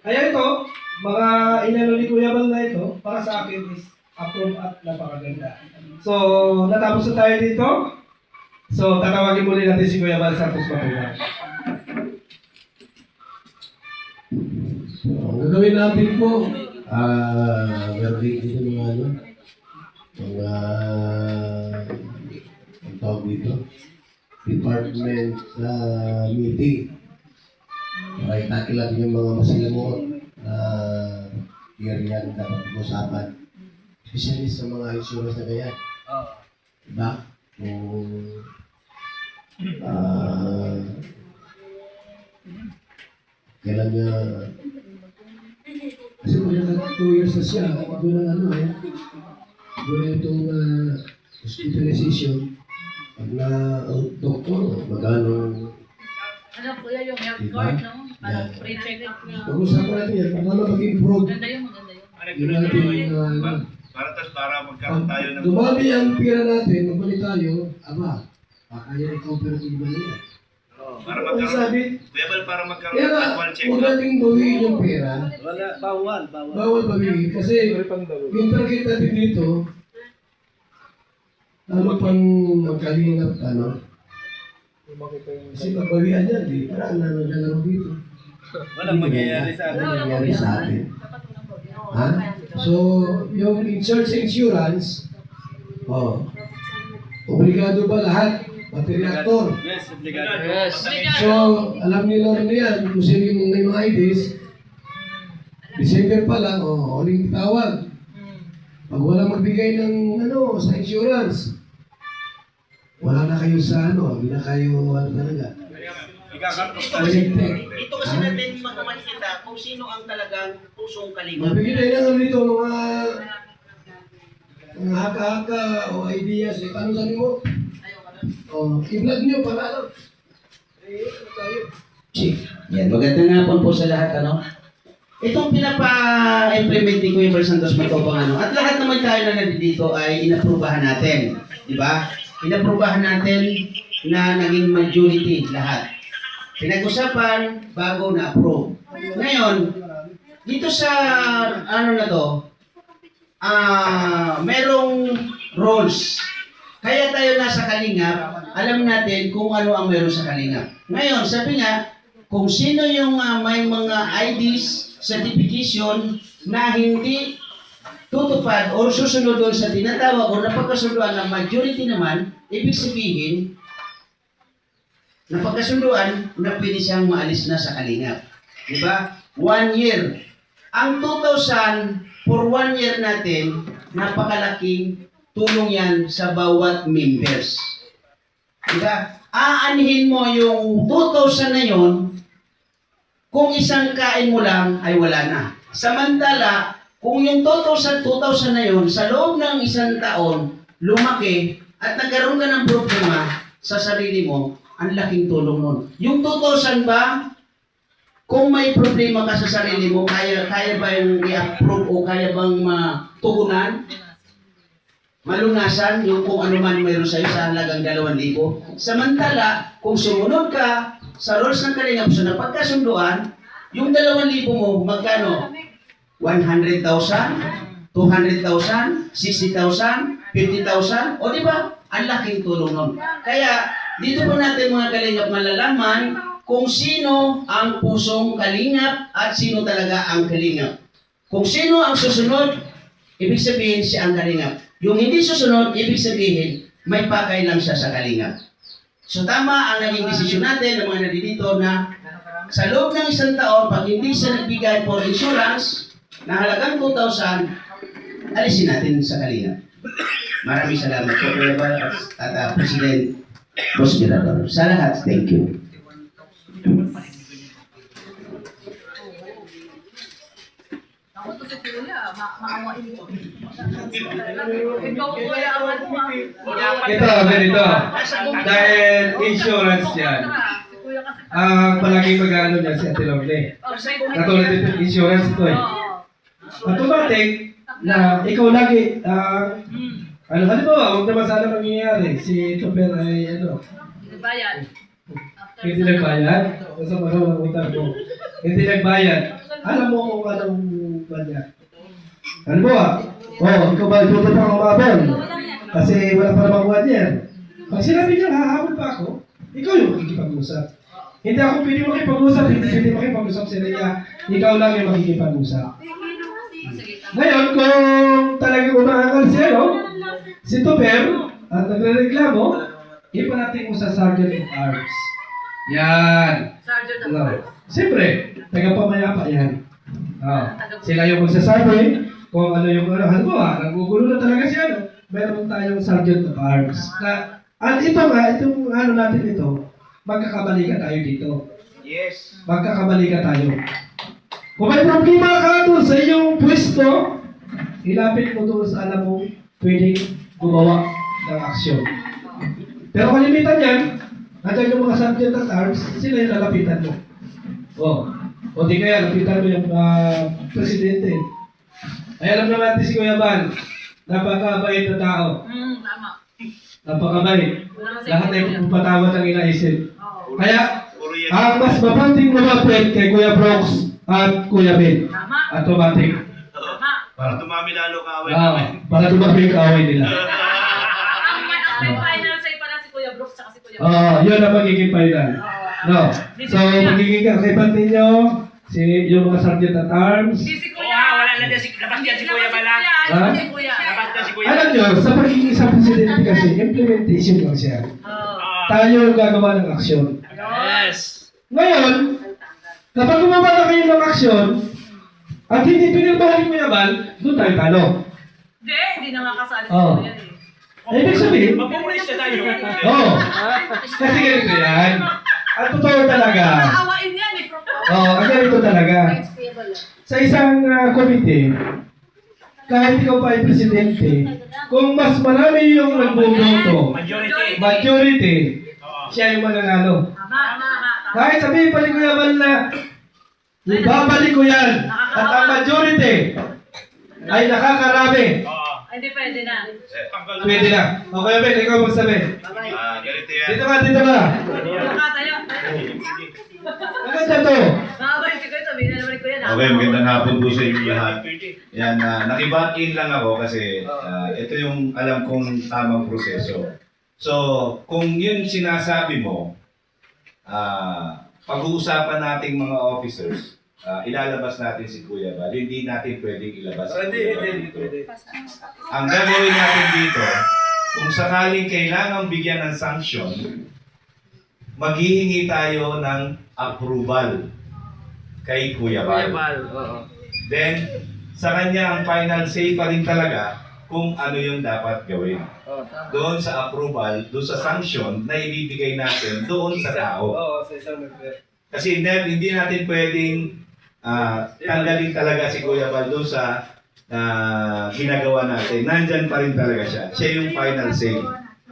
Kaya ito, mga inano ni Kuya Bal na ito, para sa akin is approve at napakaganda. So, natapos na tayo dito. So, tatawagin muli natin si Kuya Bal Santos Matula. So, ang gagawin natin po, meron dito mga ano, mga, ang tawag dito, department meeting. Para itakil natin yung mga masilamot na area dapat usapan. Especially sa mga insurance na kaya. Diba? Kung kailan niya kasi kung naka 2 years na siya, doon ang ano doon na itong hospitalization. Pag na doktor, magkano Ano po yung health card, no? Parang pre-check up na. pag-usapan natin yan, paano mag-improve Maganda yun, maganda yun. yung ating Para magkaroon tayo ng... dumami ang pira natin, magbalik tayo, kaya i-cooperative ba nila? Para Ang magkaroon... sabi, Level para magkaroon Kaya ng nga, annual huwag check-up. nating bawiin yung pera, wala, bawal. bawal bawiin. Kasi yung target natin dito, lalo pang magkalingap, kasi pagbawian yan, di, parang nalaro dito. Walang mangyayari sa atin. Walang mangyayari sa atin. Ha? So, yung insurance, obligado ba lahat? Pati reactor. Yes, obligado. Yes. So, alam nila rin yan, kung sino yung may mga IDs, December pa lang, huling tawag. Pag walang magbigay ng sa insurance, wala na kayo sa hindi na kayo talaga. Ikakartos tayo. Dito kasi natin makikita kung sino ang talagang pusong kalinga. Magbigay na dito mga haka-haka o ideas. Ano sabi mo? I-vlog nyo para ano? Tayo. Yan, magandang hapon po sa lahat. Itong pinapa-implement ni Kuya Bal Santos Matubang at lahat naman tayo na nandito ay inaprubahan natin. Di ba? Inaprubahan natin na naging majority lahat. Pinag-usapan bago na-approve. Ngayon, dito sa merong roles. Kaya tayo nasa Kalingap, alam natin kung ano ang meron sa Kalingap. Ngayon, sabi nga, kung sino yung may mga IDs, certification na hindi tutupad o susunod doon sa tinatawag o napagkasunduan ng majority naman, ibig sabihin, napagkasunduan na pwede siyang maalis na sa Kalingap. Diba? 1 year. Ang 2,000 for 1 year natin, napakalaking tulong yan sa bawat members. Diba? Aanhin mo yung 2,000 na yon, kung isang kain mo lang ay wala na. Samantala, kung yung 2,000 na yun, sa loob ng isang taon, lumaki at nagkaroon ka ng problema sa sarili mo, ang laking tulong nun. Yung 2,000 ba, kung may problema ka sa sarili mo, kaya ba yung i-approve o kaya bang matugunan? Malunasan yung kung ano man mayroon sa'yo sa halagang 2,000. Samantala, kung sumunod ka sa rules ng Kalingap sa napagkasunduan, yung 2,000 mo, magkano? 100,000, 200,000, 60,000, 50,000, o di ba? Ang laking tulong nun. Kaya, dito po natin mga Kalingap malalaman kung sino ang pusong Kalingap at sino talaga ang Kalingap. Kung sino ang susunod, ibig sabihin siya ang Kalingap. Yung hindi susunod, ibig sabihin, may pakay lang siya sa Kalingap. So tama ang naging desisyon natin ng mga nandito na sa loob ng isang taon, pag hindi siya nagbigay for insurance, na halagang 2,000, alisin natin sa Kalingap. Maraming salamat po, Kuya Bal at President Boss Mirador. Sa lahat, thank you. Ako to si Kuya, maawain mo. Ikaw Kuya, awan mo. ito, ganito. Dahil insurance yan. Ang palagi mag-ano niya si Ate Lovely. Katulad dito, insurance ito eh. Automatic na ikaw lagi, halimbawa, huwag naman sana mangyayari. Si Tupper ay Bayad. hindi nagbayad. Basta marunong utang mo. Hindi nagbayad. alam mo kung anong kanya. Ano mo ikaw ba ituto pa kumabon? Kasi wala pa namang 1 year. Pag sinabi niya, hahabol pa ako, ikaw yung makikipag-usap. Hindi ako pwede makipag-usap, hindi pwede makipag-usap sa niya. Ikaw lang yung makikipag-usap. Ngayon, kung talagang umaangal siya, si Tupper, at nagre-reklamo, ipa natin mo sa Sergeant of Arms. Yan. Sergeant of No. Arms. Siyempre, tagapamayapa yan. Sila yung magsasabi kung ano yung halimbawa, nagugulo na talaga siya, meron tayong Sergeant of Arms. Itong ano natin ito, magkakabalikan tayo dito. Yes. Magkakabalikan tayo. Kung may problema ka doon sa iyong pwesto, ilapit mo doon sa alam mo pwedeng gumawa ng aksyon. Pero kalimitan yan, nandiyan yung mga Sergeant at Arms, sila yung lalapitan mo. O di kaya, lapitan mo yung presidente. Ay alam naman natin si Kuya Bal, napakabait na tao. Tama. Napakabait. Lahat ay pupatawad ang inaisip. Oo. Kaya, Puro yan. ang mas mabanting lumapit kay Kuya Brooks at Kuya Ben. Tama. Automatic. Tama. Para dumami lalo ka away namin. Para dumami yung kaaway nila. Ang may final say pala si Kuya Brooks tsaka si Kuya Ben. Yun ang magiging final. No. So, magiging kakaibat ninyo, yung mga Sergeant at Arms. Si Kuya. Wala na din si labas yan si Kuya Bala. Ha? Si Kuya. Labas na si Kuya. Alam nyo, sa pagiging isang presidente kasi, implementation lang siya. Oo. Tayo yung gagawa ng aksyon. Yes. Ngayon, kapag gumawa na kayo ng aksyon, at hindi pinirmahan mo yaman, doon tayo talo. Hindi na nga kasali si Oo. Kuya eh. Ibig sabihin, Magpupulis na tayo. kasi ganito yan. Ang totoo talaga. Naawain yan eh. Ang ganito talaga. Sa isang committee, kahit ikaw pa ay presidente, kung mas marami yung nagboboto, majority, siya yung mananalo. Tama. Kahit sabihin pa ni Kuya Bal na, ibabalik ko yan, at ang majority ay nakakarami, Hindi pwede na. pwede na. O Kuya Ben, ikaw magsabi. Ganito yan. Dito ka. Nakatayo. Maganda to. Nakabalik si Kuya, sabihin na naman ni Kuya na. Okay, magandang hapon po sa inyo lahat. Yan, nakibat-in lang ako kasi ito yung alam kong tamang proseso. So, kung yun sinasabi mo, pag-uusapan nating mga officers, ilalabas natin si Kuya Bal. Hindi natin pwedeng ilabas si Kuya Bal dito. Ang gagawin natin dito, kung sakaling kailangan bigyan ng sanction, maghihingi tayo ng approval kay Kuya Bal. Then, sa kanya ang final say pa rin talaga kung ano yung dapat gawin. Doon sa approval, doon sa sanction na ibibigay natin doon sa tao. sa isang member. Kasi hindi natin pwedeng tanggalin talaga si Kuya Bal doon sa ginagawa natin. Nandyan pa rin talaga siya. Siya yung final say.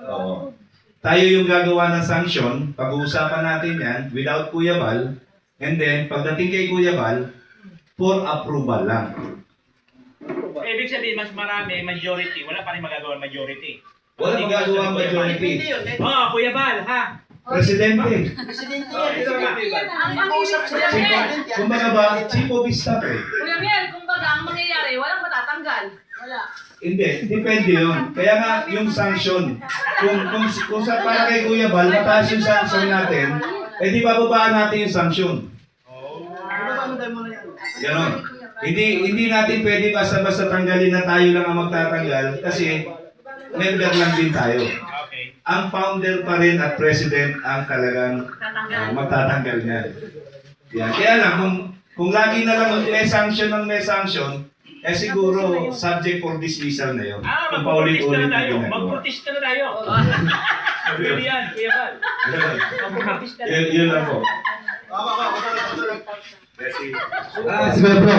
Oo. Tayo yung gagawa ng sanction, pag-uusapan natin yan without Kuya Bal, and then pagdating kay Kuya Bal, for approval lang. Ibig sabihin, mas marami, majority. Wala pa rin magagawa ng majority. Walang gagawa ang majority. Kuya Bal, ha? Presidente. Ang makausap siya. Kumbaga ba, chief of staff eh. Kuya Miel, kumbaga ang mangyayari, walang matatanggal. Wala. Hindi, depende yun. Kaya nga, yung sanction, kung sa para kay Kuya Bal, mataas yung sanction natin, di bababaan natin yung sanction. Ganon. Hindi natin pwede basta-basta tanggalin na tayo lang ang magtatanggal kasi member lang din tayo. Okay. Ang founder pa rin at president ang talagang magtatanggal niya. Yan. Kaya lang, kung lagi na lang may sanction, siguro subject for dismissal na yun. Kung paulit-ulit na ginagawa. Mag-protest na tayo. Pwede yan, Kuya Bal. Mag-protest na. Yun lang po. Siguro bro.